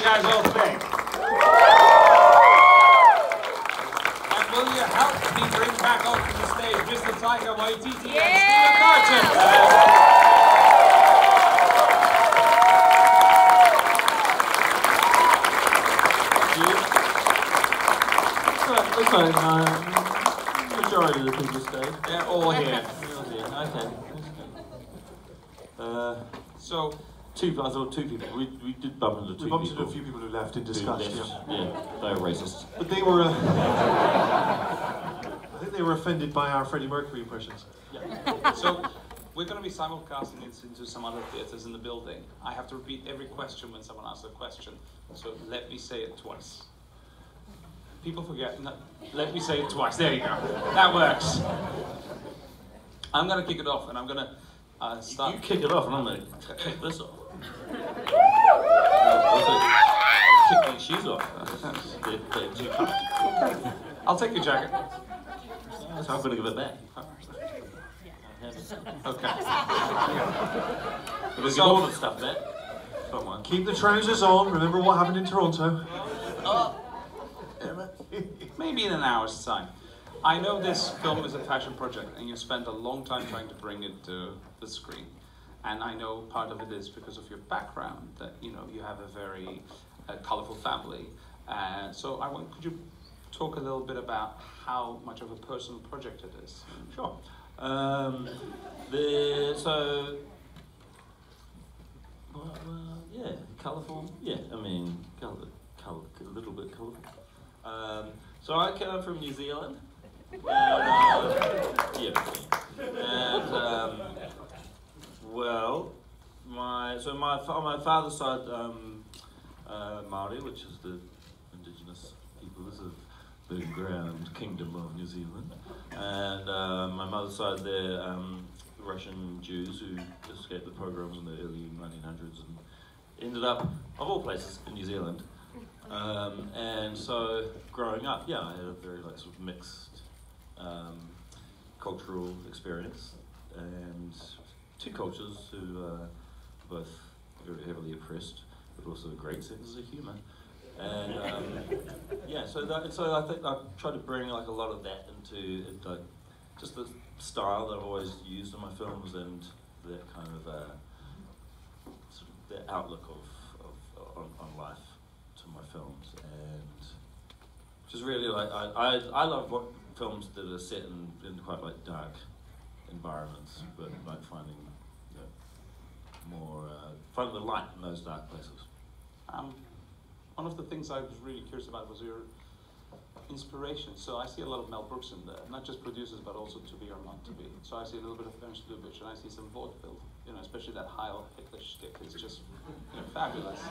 guys all think? And will you help me bring back onto the stage Mr. Taika Waititi and Stephen Martin? Looks like majority of the people stayed. They're all here. Okay. So, I thought two people. We did bump into two people. We bumped into a few people who left in disgust, Yeah, they were racist. But they were, I think they were offended by our Freddie Mercury impressions. yeah. So, we're going to be simulcasting this into some other theatres in the building. I have to repeat every question when someone asks a question. So, let me say it twice. People forget. No, let me say it twice. There you go. That works. I'm going to kick it off, and I'm going to start. You kick it off, and I'm going to kick this off. Kick my shoes off. They're too tight. I'll take your jacket. So I'm going to give it back. Okay. But there's all the stuff back. Come on. Keep the trousers on. Remember what happened in Toronto. Maybe in an hour's time. I know this film is a passion project, and you spent a long time trying to bring it to the screen. And I know part of it is because of your background, that you have a very colourful family. So could you talk a little bit about how much of a personal project it is? Sure. Yeah, colourful. Yeah, I mean, a little bit colourful. So I come from New Zealand. On my father's side, Māori, which is the indigenous peoples of the ground kingdom of New Zealand, and my mother's side, they're Russian Jews who escaped the pogroms in the early 1900s and ended up, of all places, in New Zealand. And so, growing up, I had a very sort of mixed cultural experience, and two cultures who are both very heavily oppressed, but also great senses of humour. And so I think I try to bring a lot of that into just the style that I've always used in my films, and that kind of sort of the outlook on life to my films, and just really I love films that are set in quite dark environments, but finding more finding the light in those dark places. One of the things I was really curious about was your inspiration. So I see a lot of Mel Brooks in there, not just producers, but also To Be or Not to Be. So I see a little bit of Ernst Lubitsch, and I see some vaudeville, especially that Heil Hitler shtick is just fabulous.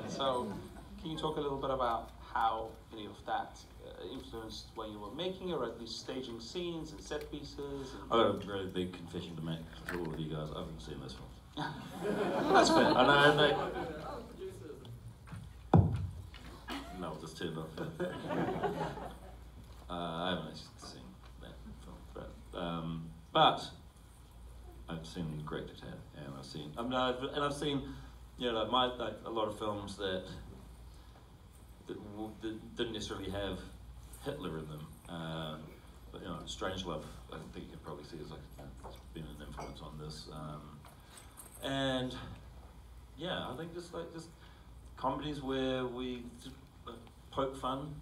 So can you talk a little bit about how any of that influenced when you were making, or at least staging scenes and set pieces? I've got a really big confession to make to all of you guys. I haven't seen this film. That's fair. I know, no, just turned off. I haven't actually seen that film, but I've seen Great Dictator, and I've seen a lot of films that didn't necessarily have Hitler in them. But Strangelove, I think you can probably see is it's been an influence on this. And I think just comedies where we poke fun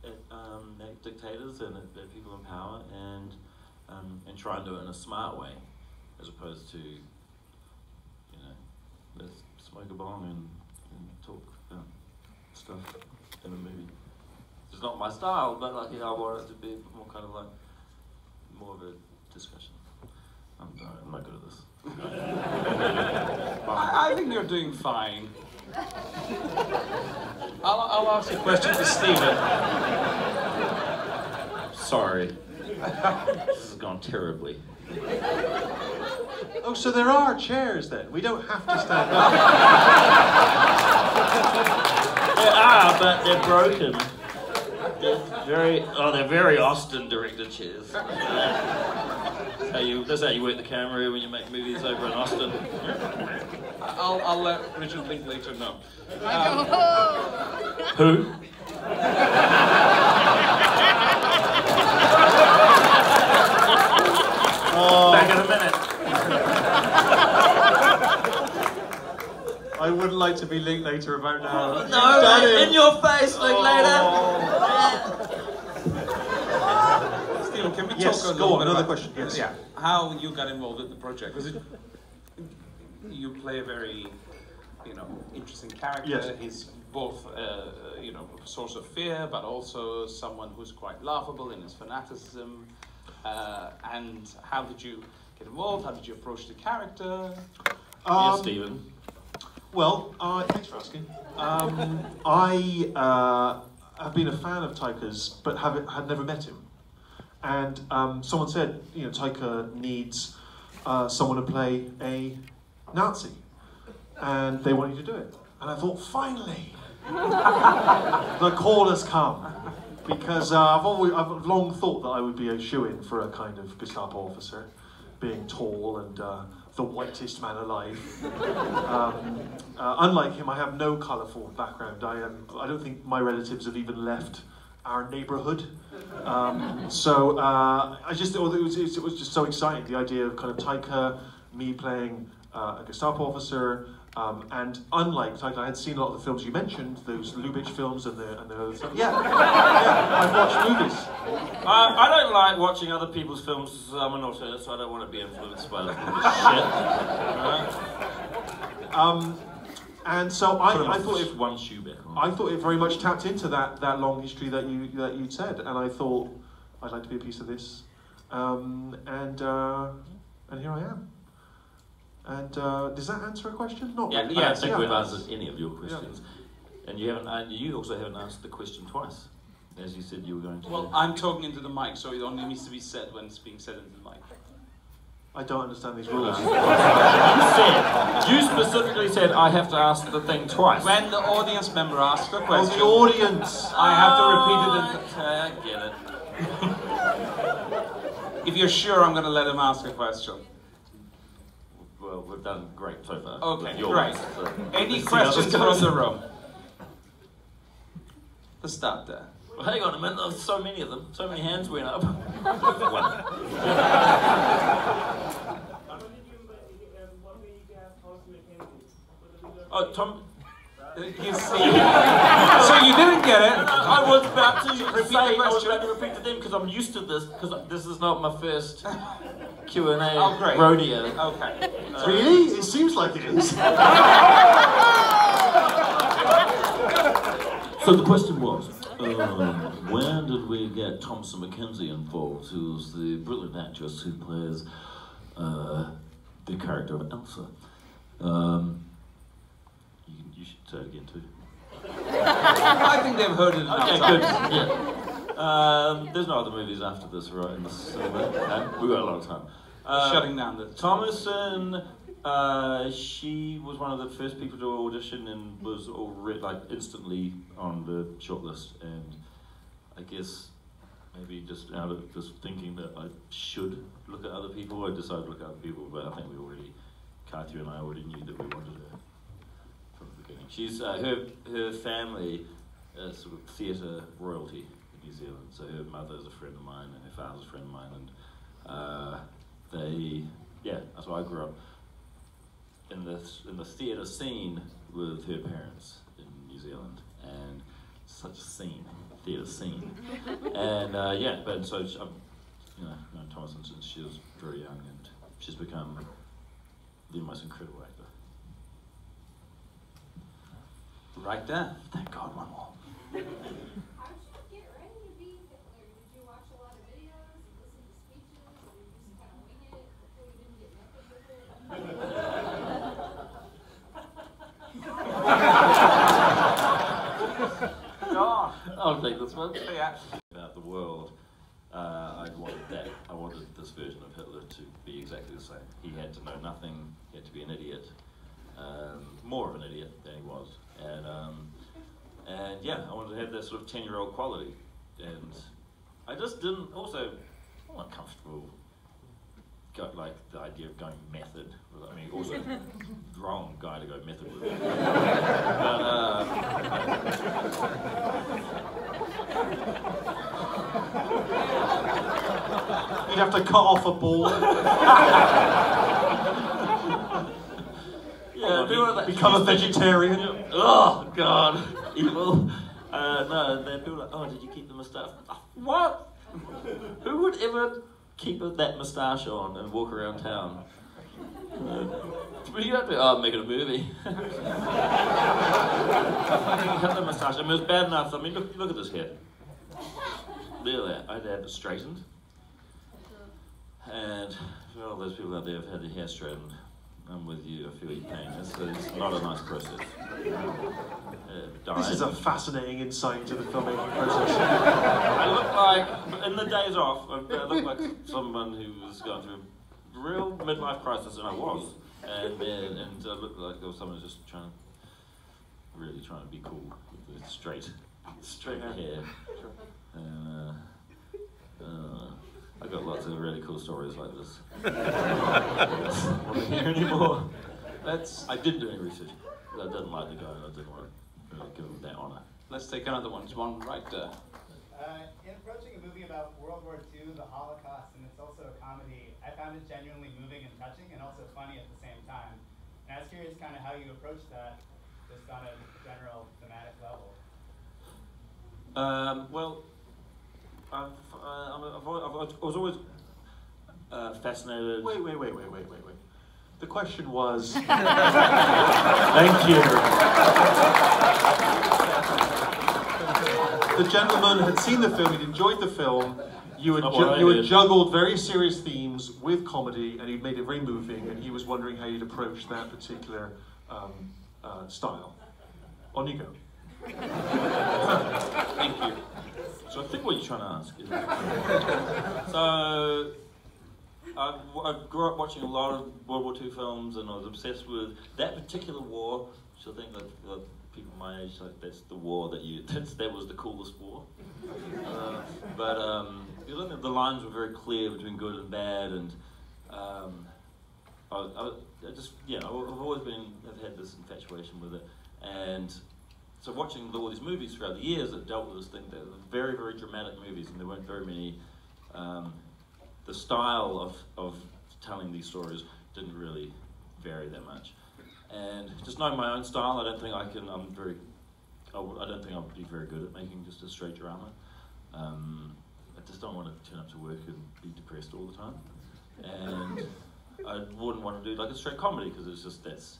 at dictators and at people in power, and try and do it in a smart way, as opposed to let's smoke a bong and talk about stuff in a movie. It's not my style, but I want it to be more kind of more of a discussion. I'm not good at this. I think you're doing fine. I'll ask a question to Stephen. Sorry. This has gone terribly. Oh, so there are chairs then? We don't have to stand up. There are, but they're broken. They're very Austin directed chairs. That's how you work the camera when you make movies over in Austin. I'll let Richard Linklater know. Who? Back in a minute. I wouldn't like to be Linklater about now. No, in your face, Linklater. Stephen, can we Yes, talk a go little on, bit another about question, yes. Yeah, how you got involved in the project? Because you play a very, interesting character. Yes. He's both, a source of fear, but also someone who's quite laughable in his fanaticism. And how did you get involved? How did you approach the character? Yes, Stephen. Well, thanks for asking. I have been a fan of Taika's, but had never met him. And someone said, Taika needs someone to play a Nazi, and they want you to do it. And I thought, finally, the call has come, because I've long thought that I would be a shoo-in for a kind of Gestapo officer, being tall and the whitest man alive. Unlike him, I have no colourful background. I don't think my relatives have even left our neighbourhood. So I just thought it was just so exciting, the idea of kind of Taika, me playing a Gestapo officer, and unlike Taika, I had seen a lot of the films you mentioned, those Lubitsch films and the other stuff. Yeah, I've watched movies. I don't like watching other people's films. I'm an auteur, so I don't want to be influenced by this shit. And so I thought if one shoe back on. I thought it very much tapped into that long history that you'd said, and I thought I'd like to be a piece of this, and here I am. And does that answer a question? Not really. Yeah, I think we've answered any of your questions, and you haven't. And you also haven't answered the question twice, as you said you were going to. Well, I'm talking into the mic, so it only needs to be said when it's being said into the mic. I don't understand these rules. You specifically said I have to ask the thing twice. When the audience member asks a question, the audience. I have to repeat it. I get it. If you're sure, I'm going to let him ask a question. Well, we've done great so far. Okay, Yours, great. so Any let's see how this questions goes. from the room? Let's start there. Well, hang on a minute, there's so many of them. So many hands went up. One. Oh, Tom. You see. So you didn't get it. I was about to Repeat the I was question. about to repeat to them because I'm used to this, because this is not my first Q&A Oh, great. rodeo. Okay. Really? It seems like it is. So the question was, where did we get Thomasin McKenzie involved, who's the brilliant actress who plays the character of Elsa? You should say it again too. I think they've heard it enough Okay, times. good. Yeah. There's no other movies after this, right? In this, we've got a lot of time. Shutting down the... Thomasin, she was one of the first people to audition and was already instantly on the shortlist. And I guess maybe just out of just thinking that I should look at other people, I decided to look at other people. But I think Katya and I already knew that we wanted her from the beginning. She's her family is sort of theatre royalty in New Zealand. So her mother is a friend of mine and her father's a friend of mine, and that's why I grew up in the theatre scene with her parents in New Zealand, and such a scene, theatre scene, and but so I've known Thomasin since she was very young, and she's become the most incredible actor. Right there. Thank God, one more. How did you get ready to be Hitler? Did you watch a lot of videos, listen to speeches, or did you just kind of wing it before you didn't get method with it? I'll take this one. Yeah. About the world, I wanted this version of Hitler to be exactly the same. He had to know nothing. He had to be an idiot, more of an idiot than he was, and I wanted to have that sort of 10-year-old quality. And I just didn't. Also, I'm not comfortable got like the idea of going method. I mean, also wrong guy to go method with. You'd have to cut off a ball. Yeah, become a vegetarian. Oh God, evil. No, then people are like, oh, did you keep the moustache? What? Who would ever keep that moustache on and walk around town? What are you going to do? Oh, I'm making a movie. Cut the moustache. I mean, it was bad enough. I mean, look at this hair. Look at that. I had to have it straightened. And for all those people out there who've had their hair straightened, I'm with you. I feel your pain. It's not a nice process. This is a fascinating insight into the filming process. I look like, in the days off, I look like someone who was going through a real midlife crisis, and I was. And I looked like there was someone just really trying to be cool with the straight hair. I got lots of really cool stories like this. I don't want to hear anymore. I didn't do any research. I didn't like the guy, and I didn't want to really give him that honour. Let's take another one. There's one right there. In approaching a movie about World War II, the Holocaust, and it's also a comedy, I found it genuinely moving and touching, and also funny at the same time. And I was curious kind of how you approach that, just on a general thematic level. Well, I was always fascinated. Wait. The question was... Thank you. The gentleman had seen the film, he'd enjoyed the film, you had juggled very serious themes with comedy, and you'd made it very moving, and he was wondering how you'd approach that particular style. On you go. Thank you. So I think what you're trying to ask is... So, I grew up watching a lot of World War II films, and I was obsessed with that particular war, which I think that people my age, like, that's the war that was the coolest war. But the lines were very clear between good and bad, and I've always have had this infatuation with it, and so watching all these movies throughout the years that dealt with this thing, they were very, very dramatic movies, and there weren't very many. The style of telling these stories didn't really vary that much, and just knowing my own style, I don't think I can. I don't think I'll be very good at making just a straight drama. I just don't want to turn up to work and be depressed all the time, and I wouldn't want to do like a straight comedy because that's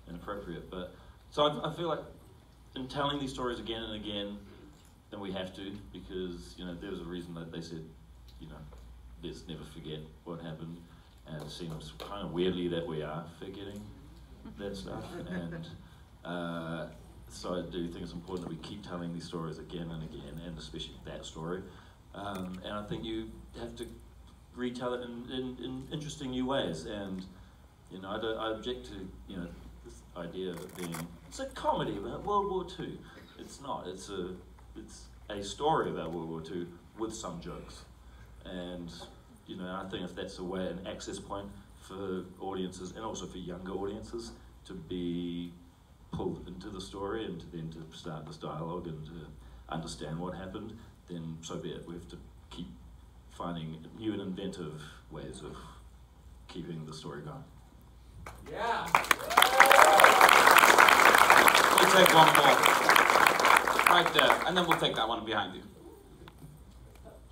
inappropriate. But so I feel like in telling these stories again and again, then we have to, because there was a reason that they said, let's never forget what happened, and it seems kind of weirdly that we are forgetting that stuff, and so I do think it's important that we keep telling these stories again and again, and especially that story, and I think you have to retell it in interesting new ways, and I object to this idea of it being it's a comedy about World War II. It's not. It's a story about World War II with some jokes, and I think if that's an access point for audiences and also for younger audiences to be pulled into the story and to start this dialogue and to understand what happened, then so be it. We have to keep finding new and inventive ways of keeping the story going. Yeah. We'll take one more. Right there, and then we'll take that one behind you.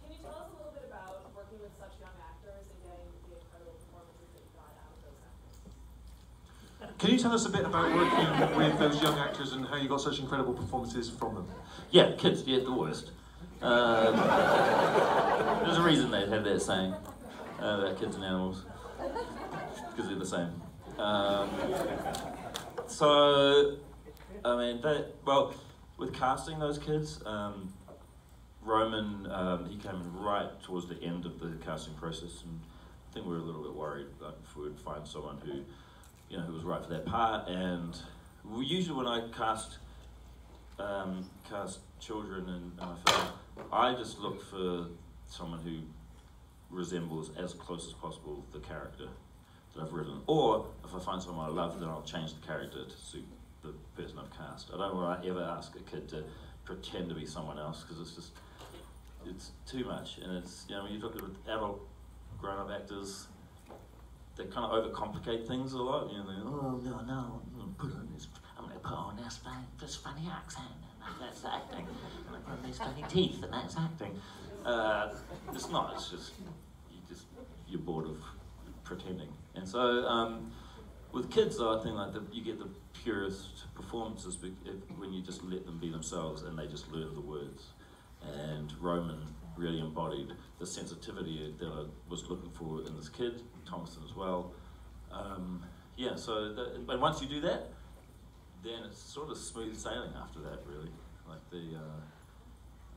Can you tell us a little bit about working with such young actors and getting the incredible performances that you got out of those actors? Can you tell us a bit about working with those young actors and how you got such incredible performances from them? Yeah, kids, the worst. There's a reason they have that saying about kids and animals, because they're the same. With casting those kids, Roman, he came in right towards the end of the casting process, and I think we were a little bit worried if we would find someone who was right for that part. And usually when I cast children in my film, I just look for someone who resembles as close as possible the character that I've written. Or if I find someone I love, then I'll change the character to suit the person I've cast. I don't want to ever ask a kid to pretend to be someone else, because it's too much. And it's, you know, when you look at adult grown-up actors, they kind of overcomplicate things a lot. You know, oh no, I'm going to put on this funny accent, and that's acting. I'm going to put on these funny teeth, and that's acting. It's not. It's just you're bored of pretending. And so with kids, though, I think like you get the purest performances when you just let them be themselves and they just learn the words. And Roman really embodied the sensitivity that I was looking for in this kid, Thomason as well. Yeah, so but once you do that, then it's sort of smooth sailing after that, really. Like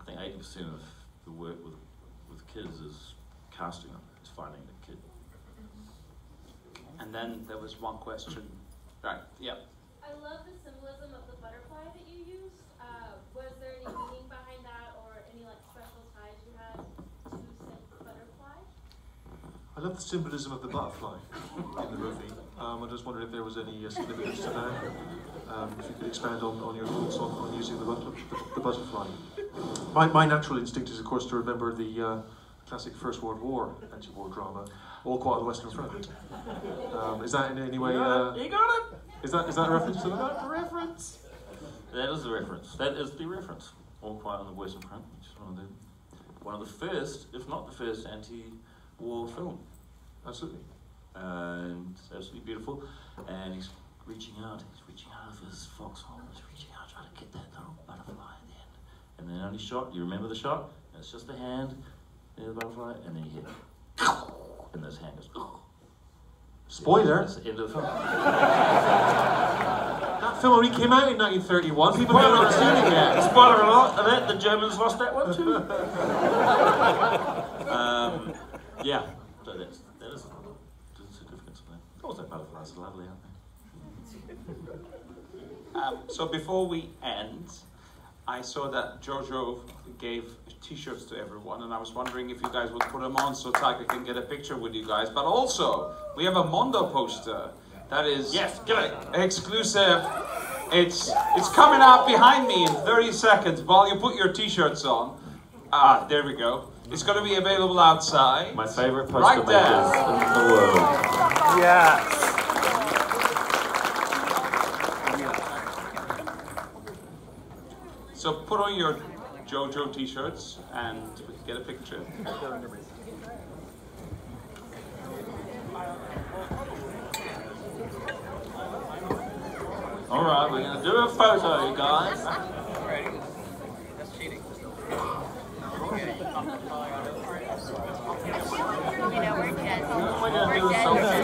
I think 80% of the work with kids is casting them, is finding the kid. And then there was one question. Right, yeah. I love the symbolism of the butterfly that you used. Was there any meaning behind that, or any like special ties you had to said butterfly? I love the symbolism of the butterfly in the movie. I just wondered if there was any significance to that. If you could expand on your thoughts on using the butterfly. My natural instinct is, of course, to remember the classic First World War anti-war drama, All Quiet on the Western Front. Is that in any way? You got it. Is that a reference to that? That's the reference. That is the reference. That is the reference. All Quiet on the Western Front, which is one of the first, if not the first, anti-war film. Absolutely. And it's absolutely beautiful. And he's reaching out over his foxhole. He's reaching out, trying to get that little butterfly at the end. And then only shot. You remember the shot? It's just the hand, the butterfly, and then you hear, and this hand goes. Spoiler. That's the end of the film. That film only came out in 1931. People haven't understood it yet. Spoiler alert! The Germans lost that one too. Yeah, so that is the significance of that. Also, butterflies are lovely, aren't they? So before we end, I saw that Jojo gave t-shirts to everyone, and I was wondering if you guys would put them on so Taika can get a picture with you guys. But also, we have a Mondo poster that is exclusive. It's coming out behind me in 30 seconds while you put your t-shirts on. Ah, there we go. It's going to be available outside. My favorite poster right there makers in the world. Yes. So put on your Jojo t-shirts and we can get a picture. All right, we're going to do a photo, you guys. That's cheating. We're going to do a selfie.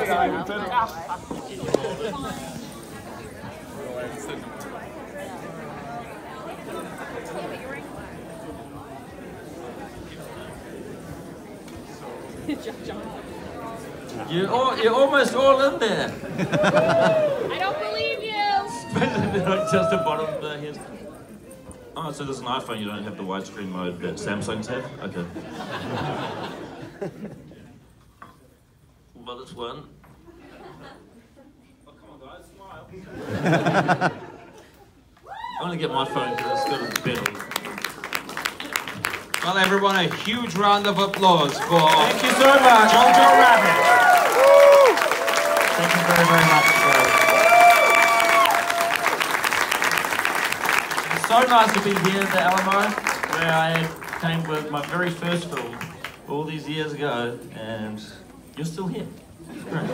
You're almost all in there. I don't believe you! Just the bottom of the head. Oh, so there's an iPhone, you don't have the widescreen mode that Samsungs have? Okay. Well, this one. Oh, come on, guys, smile. I'm going to get my phone because it's got a better. Well, everyone, a huge round of applause for Thank you so much. Jojo Rabbit. Thank you very, very much. It's so nice to be here at the Alamo, where I came with my very first film all these years ago, and you're still here. It's great.